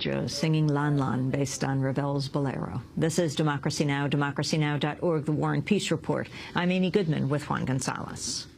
Georgia, singing Lan Lan based on Ravel's Bolero. This is Democracy Now!, democracynow.org, The War and Peace Report. I'm Amy Goodman with Juan Gonzalez.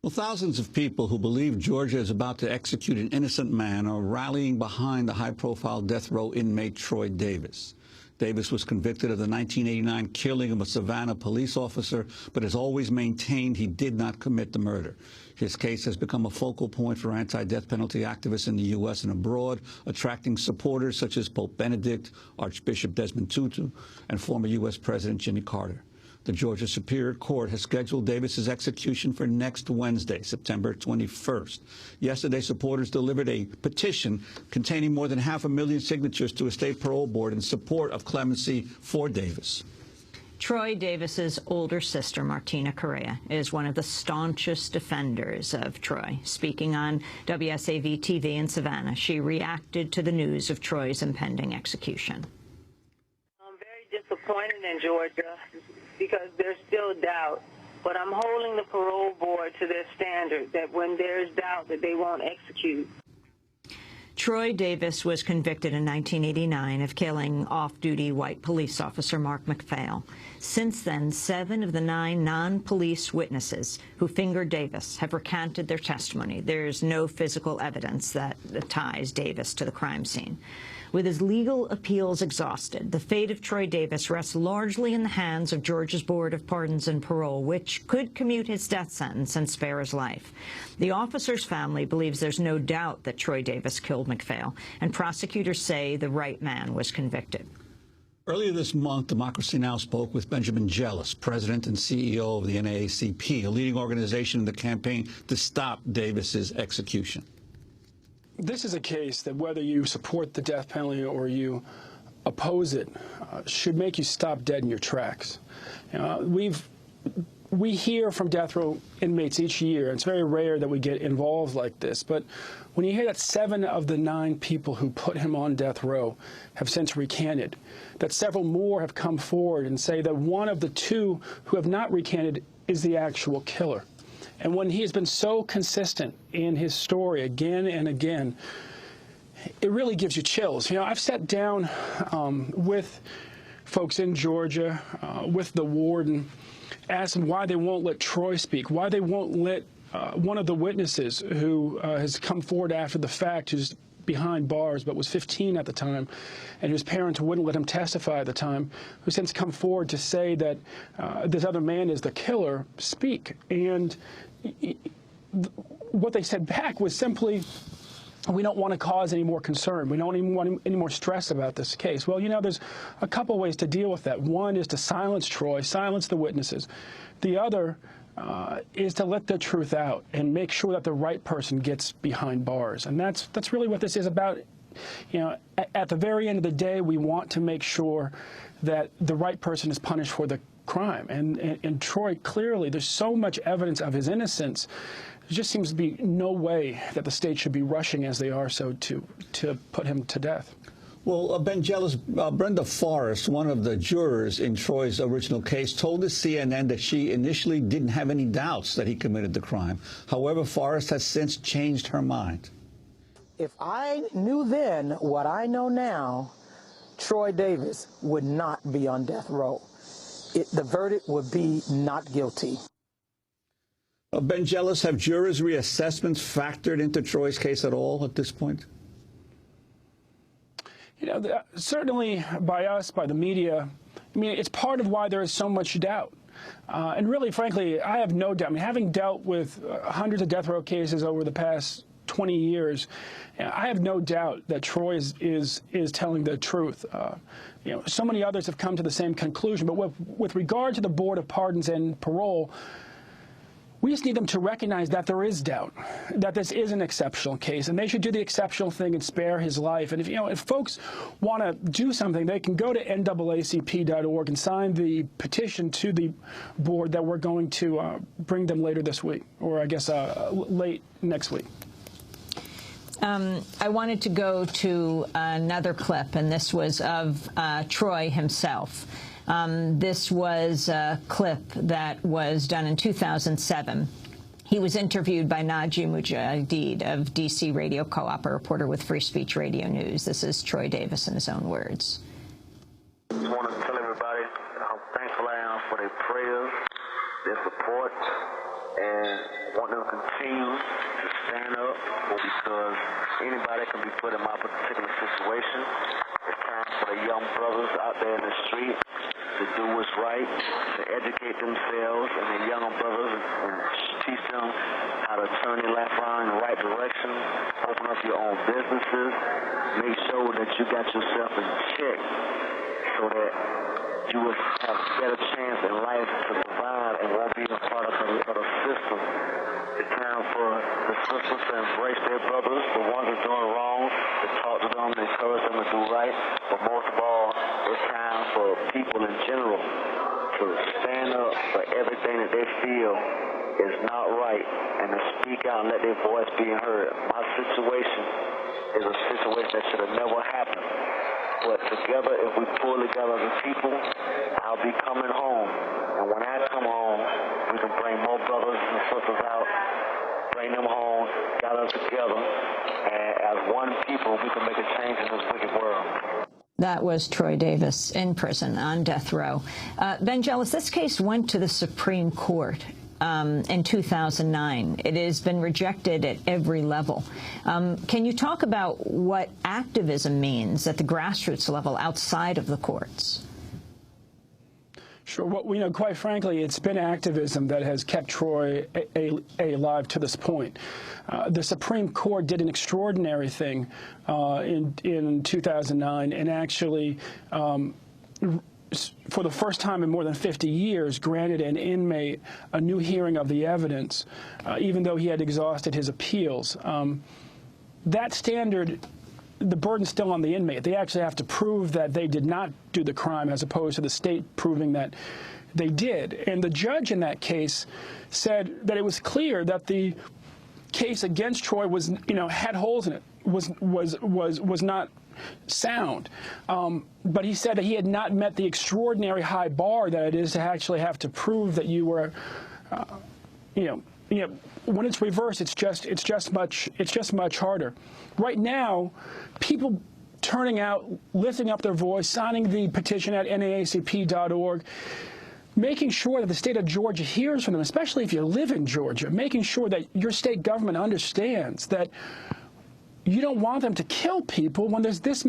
Well, thousands of people who believe Georgia is about to execute an innocent man are rallying behind the high-profile death row inmate Troy Davis. Davis was convicted of the 1989 killing of a Savannah police officer, but has always maintained he did not commit the murder. His case has become a focal point for anti-death penalty activists in the U.S. and abroad, attracting supporters such as Pope Benedict, Archbishop Desmond Tutu, and former U.S. President Jimmy Carter. The Georgia Superior Court has scheduled Davis's execution for next Wednesday, September 21st. Yesterday, supporters delivered a petition containing more than 500,000 signatures to a state parole board in support of clemency for Davis. Troy Davis's older sister, Martina Correa, is one of the staunchest defenders of Troy. Speaking on WSAV TV in Savannah, she reacted to the news of Troy's impending execution. I'm very disappointed in Georgia because there's still doubt, but I'm holding the parole board to their standard that when there's doubt that they won't execute. Troy Davis was convicted in 1989 of killing off-duty white police officer Mark MacPhail. Since then, 7 of the 9 non-police witnesses who fingered Davis have recanted their testimony. There's no physical evidence that ties Davis to the crime scene. With his legal appeals exhausted, the fate of Troy Davis rests largely in the hands of Georgia's Board of Pardons and Parole, which could commute his death sentence and spare his life. The officer's family believes there's no doubt that Troy Davis killed MacPhail, and prosecutors say the right man was convicted. Earlier this month, Democracy Now! Spoke with Benjamin Jealous, President and CEO of the NAACP, a leading organization in the campaign to stop Davis's execution. This is a case that whether you support the death penalty or you oppose it should make you stop dead in your tracks. We hear from death row inmates each year, and it's very rare that we get involved like this, but when you hear that 7 of the 9 people who put him on death row have since recanted, that several more have come forward and say that one of the 2 who have not recanted is the actual killer. And when he has been so consistent in his story again and again, it really gives you chills. You know, I've sat down with folks in Georgia, with the warden, asked them why they won't let Troy speak, why they won't let one of the witnesses who has come forward after the fact, who's behind bars but was 15 at the time, and whose parents wouldn't let him testify at the time, who since come forward to say that this other man is the killer, speak. And what they said back was simply, we don't want to cause any more concern. We don't even want any more stress about this case. Well, you know, there's a couple ways to deal with that. One is to silence Troy, silence the witnesses. The other is to let the truth out and make sure that the right person gets behind bars. And that's really what this is about. You know, at the very end of the day, we want to make sure that the right person is punished for the crime. And Troy, clearly, there's so much evidence of his innocence. There just seems to be no way that the state should be rushing as they are so to put him to death. Well, Ben Jealous, Brenda Forrest, one of the jurors in Troy's original case, told the CNN that she initially didn't have any doubts that he committed the crime. However, Forrest has since changed her mind. If I knew then what I know now, Troy Davis would not be on death row. The verdict would be not guilty. Ben Jealous, have jurors' reassessments factored into Troy's case at all at this point? You know, certainly by us, by the media, I mean, it's part of why there is so much doubt. And really, frankly, I have no doubt. I mean, having dealt with hundreds of death row cases over the past 20 years, I have no doubt that Troy is telling the truth. You know, so many others have come to the same conclusion. But with regard to the Board of Pardons and Parole, we just need them to recognize that there is doubt, that this is an exceptional case, and they should do the exceptional thing and spare his life. And if folks want to do something, they can go to NAACP.org and sign the petition to the board that we're going to bring them later this week, or I guess late next week. I wanted to go to another clip, and this was of Troy himself. This was a clip that was done in 2007. He was interviewed by Naji Mujahideen of DC Radio Co-op, a reporter with Free Speech Radio News. This is Troy Davis in his own words. I just want to tell everybody how thankful I am for their prayers, their support, and want them to continue to stand up because anybody can be put in my particular situation. It's time for the young brothers out there in the street to do what's right, to educate themselves and their young brothers and teach them how to turn their life around in the right direction, open up your own businesses, make sure that you got yourself in check so that you will have a better chance in life to survive and won't be a part of the system. It's time for the sisters to embrace their brothers, the ones that are doing wrong, to talk to them, to encourage them to do right. But most of all, it's time for people in general to stand up for everything that they feel is not right and to speak out and let their voice be heard. My situation is a situation that should have never happened. But together, if we pull together as a people, I'll be coming home. And when I come home, we can bring more brothers and sisters out, bring them home, gather together, and as one people, we can make a change in this wicked world. That was Troy Davis in prison on death row. Ben Jealous, this case went to the Supreme Court in 2009. It has been rejected at every level. Can you talk about what activism means at the grassroots level outside of the courts? Sure. Well, quite frankly, it's been activism that has kept Troy alive to this point. The Supreme Court did an extraordinary thing in 2009 and actually, for the first time in more than 50 years, granted an inmate a new hearing of the evidence, even though he had exhausted his appeals. That standard, the burden's still on the inmate. They actually have to prove that they did not do the crime as opposed to the state proving that they did. And the judge in that case said that it was clear that the case against Troy was, had holes in it, was not sound. But he said that he had not met the extraordinary high bar that it is to actually have to prove that you were, when it's reversed, it's just much harder. Right now, people turning out, lifting up their voice, signing the petition at NAACP.org, making sure that the state of Georgia hears from them, especially if you live in Georgia, making sure that your state government understands that you don't want them to kill people when there's this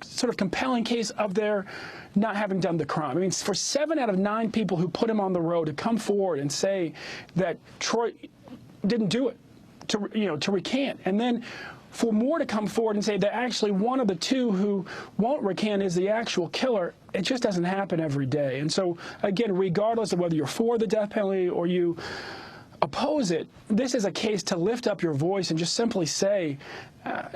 sort of compelling case of their not having done the crime. I mean, for 7 out of 9 people who put him on the road to come forward and say that Troy didn't do it, to recant, and then for more to come forward and say that actually one of the 2 who won't recant is the actual killer, it just doesn't happen every day. And so, again, regardless of whether you're for the death penalty or you oppose it, this is a case to lift up your voice and just simply say,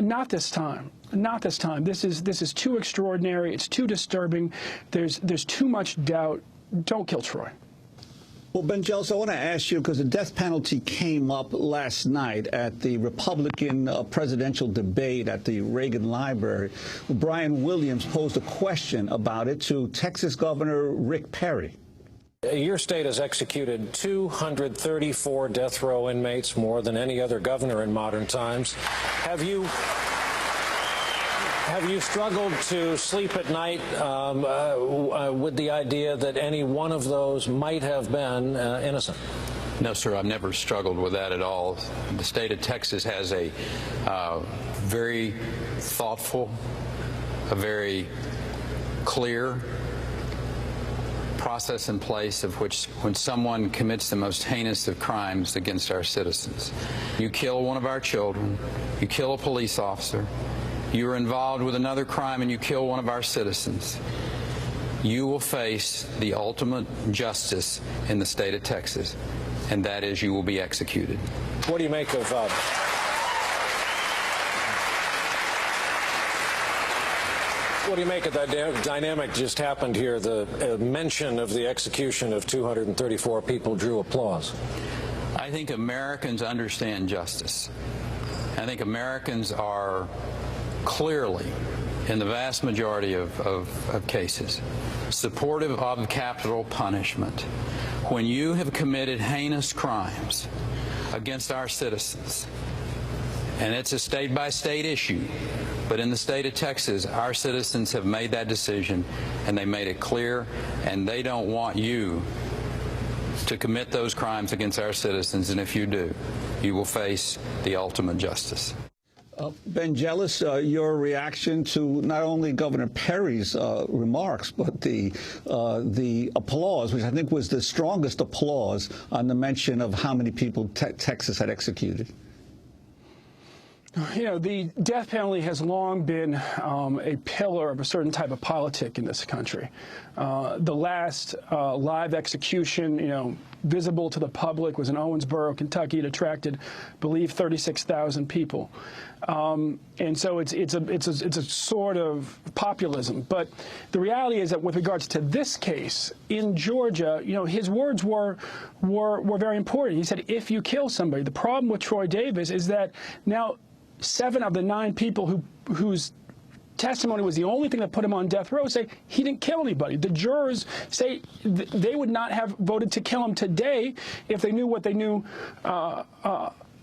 not this time. Not this time. This is too extraordinary. It's too disturbing. There's too much doubt. Don't kill Troy. Well, Ben Jealous, I want to ask you, because the death penalty came up last night at the Republican presidential debate at the Reagan Library. Brian Williams posed a question about it to Texas Governor Rick Perry. Your state has executed 234 death row inmates, more than any other governor in modern times. Have you struggled to sleep at night with the idea that any one of those might have been innocent? No, sir, I've never struggled with that at all. The state of Texas has a very thoughtful, a very clear process in place of which, when someone commits the most heinous of crimes against our citizens, you kill one of our children, you kill a police officer, you are involved with another crime and you kill one of our citizens, you will face the ultimate justice in the state of Texas, and that is you will be executed. What do you make of what do you make of that dynamic just happened here? The mention of the execution of 234 people drew applause. I think Americans understand justice. I think Americans are clearly, in the vast majority of cases, supportive of capital punishment when you have committed heinous crimes against our citizens, and it's a state-by-state issue, but in the state of Texas, our citizens have made that decision, and they made it clear, and they don't want you to commit those crimes against our citizens, and if you do, you will face the ultimate justice. Ben Jealous, your reaction to not only Governor Perry's remarks, but the applause, which I think was the strongest applause on the mention of how many people Texas had executed. You know, the death penalty has long been a pillar of a certain type of politic in this country. The last live execution, you know, visible to the public was in Owensboro, Kentucky. It attracted, I believe, 36,000 people. And so it's a sort of populism. But the reality is that with regards to this case in Georgia, you know, his words were very important. He said, if you kill somebody, the problem with Troy Davis is that now 7 of the 9 people whose testimony was the only thing that put him on death row say he didn't kill anybody. The jurors say they would not have voted to kill him today if they knew what they knew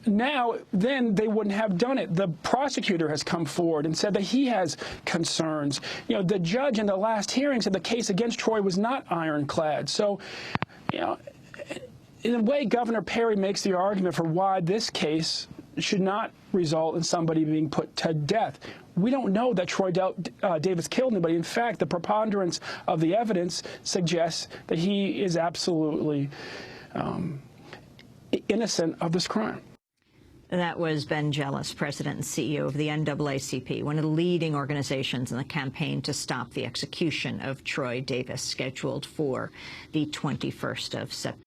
now. Then they wouldn't have done it. The prosecutor has come forward and said that he has concerns. You know, the judge in the last hearing said the case against Troy was not ironclad. So, you know, in a way, Governor Perry makes the argument for why this case should not result in somebody being put to death. We don't know that Troy Davis killed anybody. In fact, the preponderance of the evidence suggests that he is absolutely innocent of this crime. That was Ben Jealous, President and CEO of the NAACP, one of the leading organizations in the campaign to stop the execution of Troy Davis, scheduled for the 21st of September.